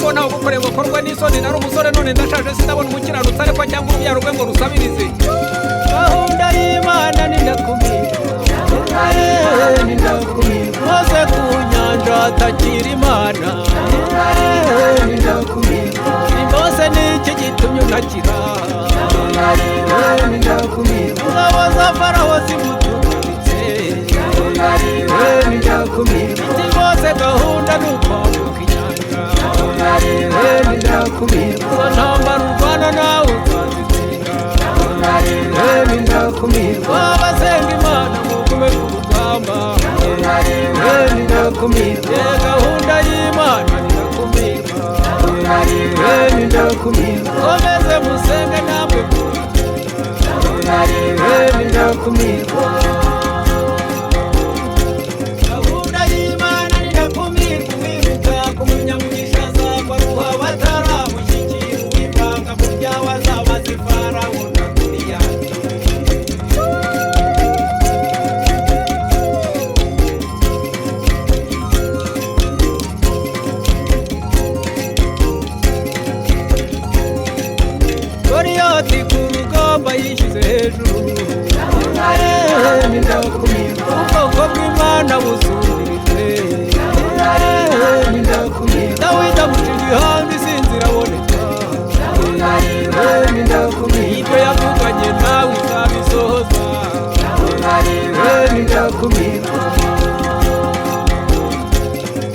umugabo ntawe gukorera ngo korwe n'isoni nari umusore none ndashaje sinabona umukiranutsi ariko cyangwa urubyaro rwe ngo rusabirize gahunda y'Imana nindakumirwa nindakumirwa hose ku nyanja hatakira Imana nindakumirwa imbose n'iki gitumye untakira nindakumirwa ingabo za Farawo zimuturitse nindakumirwa iti bose gahunda n'ukwambuka inyanja nindakumirwa izo ntambara urwana nawe uzazitsinda nindakumirwa abasenga Imana mugume ku rugamba nindakumirwa gahunda y'Imana nindakumirwa nindakumirwa komeze musenge namwe nindakumirwa gahunda y'Imana nindakumirwa umwiruka ku munyamugisha azagwa ruha bataramushyikira uwivanga mu byawe azaba azi Farawo na Goliyati Goliyati ku rugamba yishyize hejuru nindakumirwa ubwoko bw'Imana busumbirije nindakumirwa Dawidi amuca igihanga isinzi iraboneka nindakumirwa ibyo yavuganye nawe izabisohoza nindakumirwa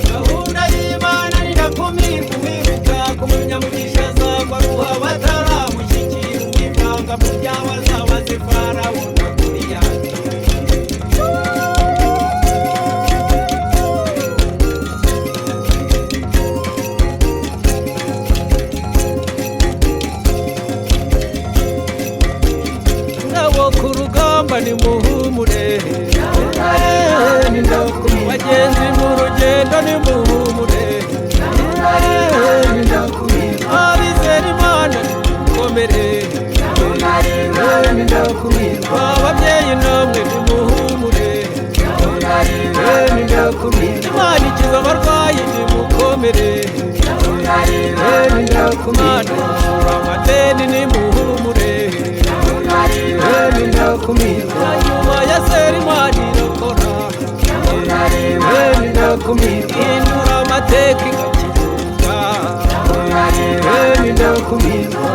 gahunda y'Imana nindakumirwa umwiruka ku munyamugisha azagwa ruha bataramushyikira uwivanga mu byawe azaba azi Farawo na Goliyati ngabo ku rugamba nimuhumure nindakumirwa bagenzi mu rugendo nimuhumure nindakumirwa abizera Imana nimukomere nindakumirwa ababyeyi namwe nimuhumure nindakumirwa Imana ikiza abarwayi nimukomere nindakumirwa ishura amadeni nimuhumure nindakumirwa nyuma ya sera Imana irakora nindakumirwa ihindura amateka igakiza nindakumirwa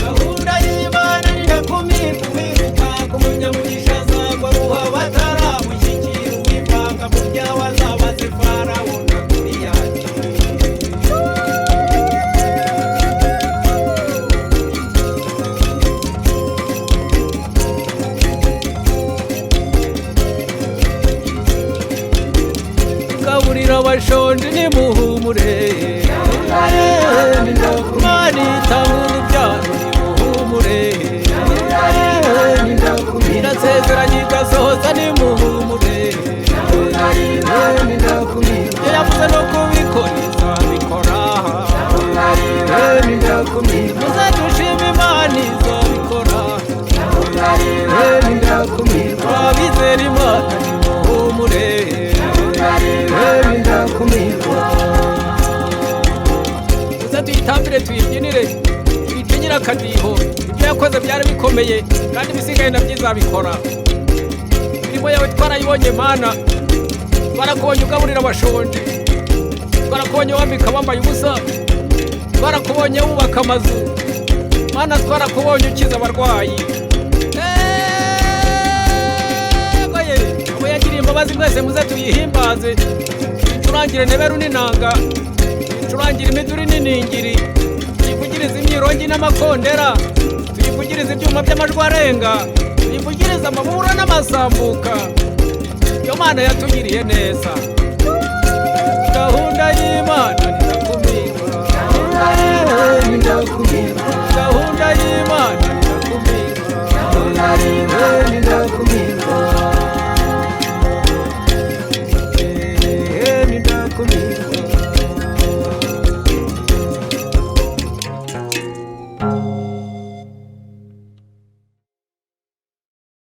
gahunda y'Imana nindakumirwa umwiruka ku munyamugisha azagwa ruha bataramushyikira uwivanga mu byawe azaba azi Farawo na Goliyati gaburira abashonje nimuhumure Imana itanga urubyaro nimuhumure irasezeranye igasohoza nimuhumure ibyo yavuze no kubikora izabikora muze dushime Imana izabikora abizera Imana nimuhumure muze tuyitambire tuyibyinire tuyicinyire akadiho ibyo yakoze byari bikomeye kandi ibisigaye nabyo izabikora imirimo yawe twarayibonye Mana twarakubonye ugaburira abashonje twarakubonye wambika bambaye ubusa twarakubonye wubaka amazu Mana twarakubonye ukiza abarwayi abo yagiriye imbabazi mwese muze tuyihimbaze tuyicurangire neberu n'inanga tuyicurangire imiduri n'iningiri tuyivugirize imyirongi n'amakondera tuyivugirize ibyuma by'amajwi arenga tuyivugirize amaburo n'amasambuka iyo Mana yatugiriye neza gahunda y'Imana nindakumirwa gahunda y'Imana nindakumirwa